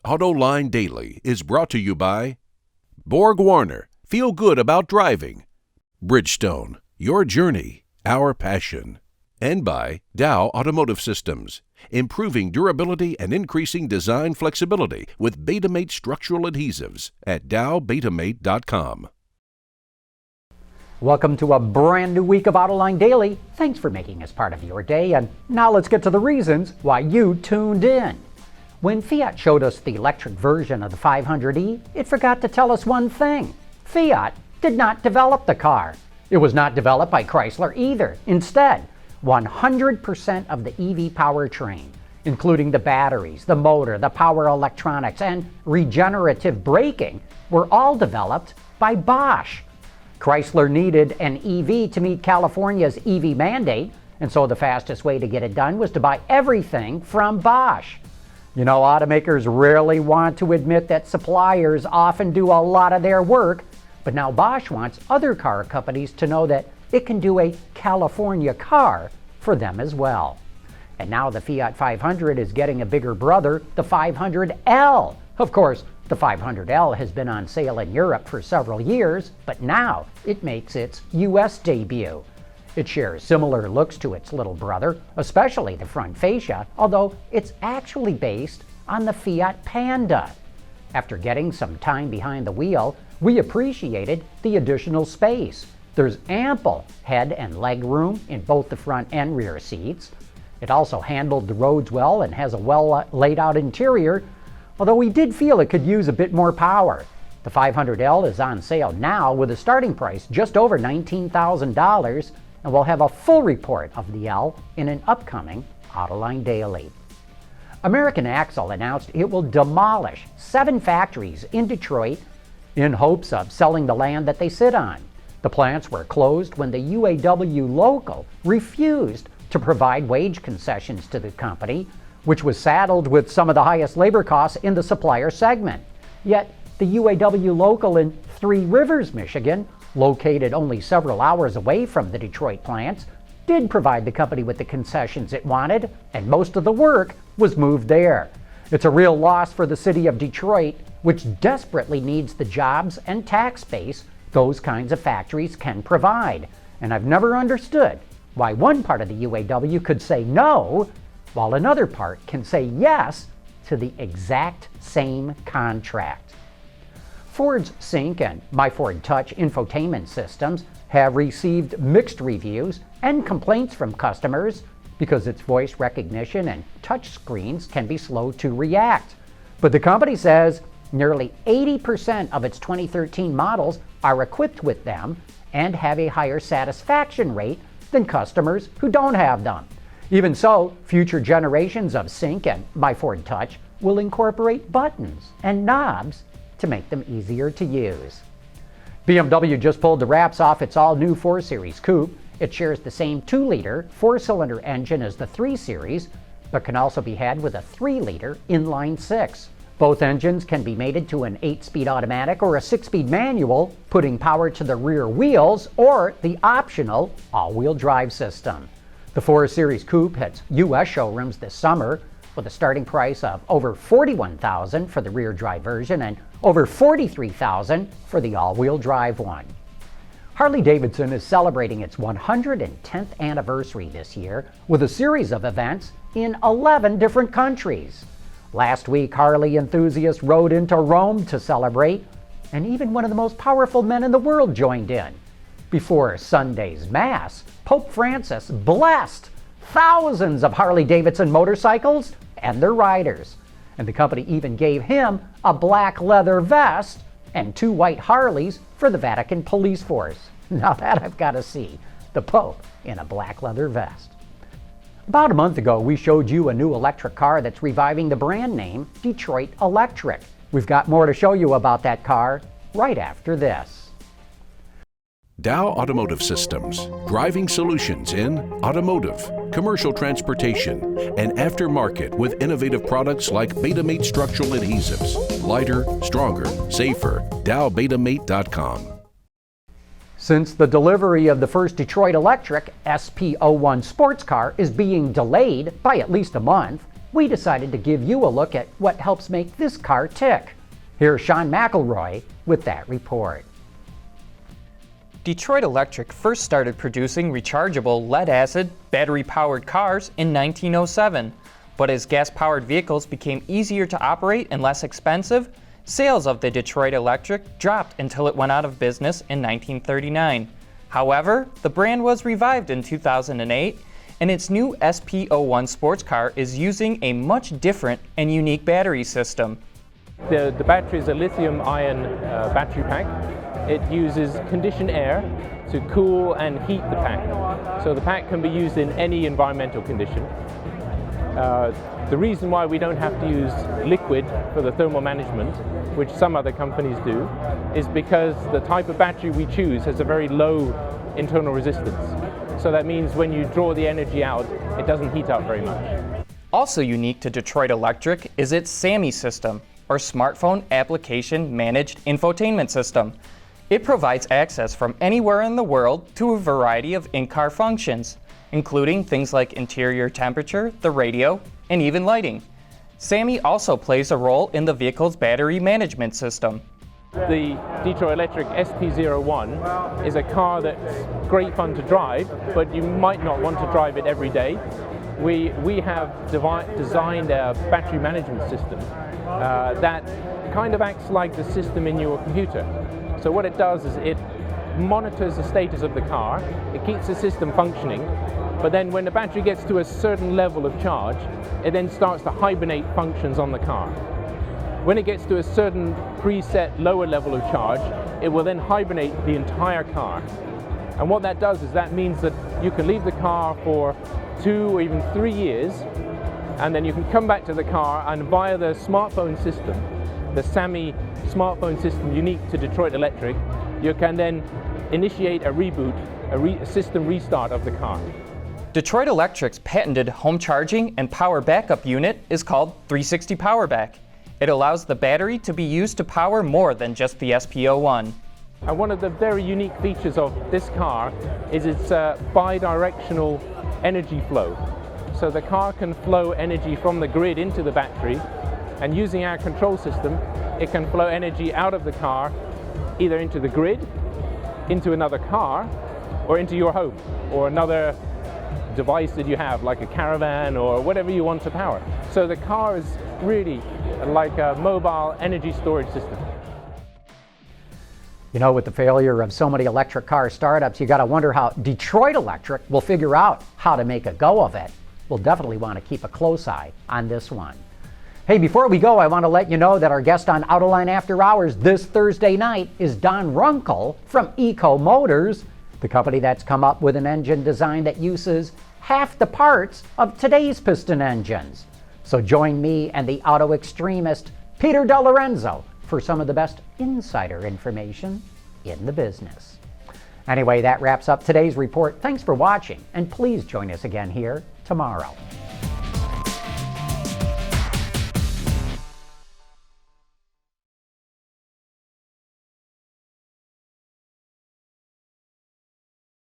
AutoLine Daily is brought to you by Borg Warner, feel good about driving. Bridgestone, your journey, our passion. And by Dow Automotive Systems, improving durability and increasing design flexibility with Betamate structural adhesives at dowbetamate.com. Welcome to a brand new week of AutoLine Daily. Thanks for making us part of your day, and now let's get to the reasons why you tuned in. When Fiat showed us the electric version of the 500e, it forgot to tell us one thing. Fiat did not develop the car. It was not developed by Chrysler either. Instead, 100% of the EV powertrain, including the batteries, the motor, the power electronics, and regenerative braking, were all developed by Bosch. Chrysler needed an EV to meet California's EV mandate, and so the fastest way to get it done was to buy everything from Bosch. You know, automakers rarely want to admit that suppliers often do a lot of their work, but now Bosch wants other car companies to know that it can do a California car for them as well. And now the Fiat 500 is getting a bigger brother, the 500L. Of course, the 500L has been on sale in Europe for several years, but now it makes its US debut. It shares similar looks to its little brother, especially the front fascia, although it's actually based on the Fiat Panda. After getting some time behind the wheel, we appreciated the additional space. There's ample head and leg room in both the front and rear seats. It also handled the roads well and has a well laid out interior, although we did feel it could use a bit more power. The 500L is on sale now with a starting price just over $19,000, and we'll have a full report of the L in an upcoming AutoLine Daily. American Axle announced it will demolish 7 factories in Detroit in hopes of selling the land that they sit on. The plants were closed when the UAW local refused to provide wage concessions to the company, which was saddled with some of the highest labor costs in the supplier segment. Yet, the UAW local in Three Rivers, Michigan, located only several hours away from the Detroit plants, did provide the company with the concessions it wanted, and most of the work was moved there. It's a real loss for the city of Detroit, which desperately needs the jobs and tax base those kinds of factories can provide. And I've never understood why one part of the UAW could say no, while another part can say yes to the exact same contract. Ford's SYNC and MyFord Touch infotainment systems have received mixed reviews and complaints from customers because its voice recognition and touch screens can be slow to react. But the company says nearly 80% of its 2013 models are equipped with them and have a higher satisfaction rate than customers who don't have them. Even so, future generations of SYNC and MyFord Touch will incorporate buttons and knobs to make them easier to use. BMW just pulled the wraps off its all-new 4 Series Coupe. It shares the same 2-liter 4-cylinder engine as the 3 Series, but can also be had with a 3-liter inline 6. Both engines can be mated to an 8-speed automatic or a 6-speed manual, putting power to the rear wheels or the optional all-wheel drive system. The 4 Series Coupe hits U.S. showrooms this summer with a starting price of over $41,000 for the rear drive version and over $43,000 for the all-wheel drive one. Harley-Davidson is celebrating its 110th anniversary this year with a series of events in 11 different countries. Last week, Harley enthusiasts rode into Rome to celebrate, and even one of the most powerful men in the world joined in. Before Sunday's Mass, Pope Francis blessed thousands of Harley-Davidson motorcycles and their riders. And the company even gave him a black leather vest and 2 white Harleys for the Vatican police force. Now that I've got to see, the Pope in a black leather vest. About a month ago, we showed you a new electric car that's reviving the brand name Detroit Electric. We've got more to show you about that car right after this. Dow Automotive Systems, driving solutions in automotive, commercial transportation, and aftermarket with innovative products like Betamate structural adhesives. Lighter, stronger, safer. dowbetamate.com. Since the delivery of the first Detroit Electric SP01 sports car is being delayed by at least a month, we decided to give you a look at what helps make this car tick. Here's Sean McElroy with that report. Detroit Electric first started producing rechargeable lead-acid battery-powered cars in 1907, but as gas-powered vehicles became easier to operate and less expensive, sales of the Detroit Electric dropped until it went out of business in 1939. However, the brand was revived in 2008, and its new SP01 sports car is using a much different and unique battery system. The battery is a lithium-ion battery pack. It uses conditioned air to cool and heat the pack. So the pack can be used in any environmental condition. The reason why we don't have to use liquid for the thermal management, which some other companies do, is because the type of battery we choose has a very low internal resistance. So that means when you draw the energy out, it doesn't heat up very much. Also unique to Detroit Electric is its SAMI system, or Smartphone Application Managed Infotainment System. It provides access from anywhere in the world to a variety of in-car functions, including things like interior temperature, the radio, and even lighting. SAMI also plays a role in the vehicle's battery management system. The Detroit Electric SP01 is a car that's great fun to drive, but you might not want to drive it every day. We have designed a battery management system that kind of acts like the system in your computer. So what it does is it monitors the status of the car, it keeps the system functioning, but then when the battery gets to a certain level of charge, it then starts to hibernate functions on the car. When it gets to a certain preset lower level of charge, it will then hibernate the entire car. And what that does is that means that you can leave the car for 2 or even 3 years, and then you can come back to the car and via the smartphone system, the SAMI smartphone system unique to Detroit Electric, you can then initiate a reboot, a system restart of the car. Detroit Electric's patented home charging and power backup unit is called 360 PowerBack. It allows the battery to be used to power more than just the SP01. And one of the very unique features of this car is its bi-directional energy flow. So the car can flow energy from the grid into the battery, and using our control system, it can flow energy out of the car, either into the grid, into another car, or into your home, or another device that you have, like a caravan or whatever you want to power. So the car is really like a mobile energy storage system. You know, with the failure of so many electric car startups, you got to wonder how Detroit Electric will figure out how to make a go of it. We'll definitely want to keep a close eye on this one. Hey, before we go, I want to let you know that our guest on Autoline After Hours this Thursday night is Don Runkle from Eco Motors, the company that's come up with an engine design that uses half the parts of today's piston engines. So join me and the auto extremist Peter DeLorenzo for some of the best insider information in the business. Anyway, that wraps up today's report. Thanks for watching, and please join us again here tomorrow.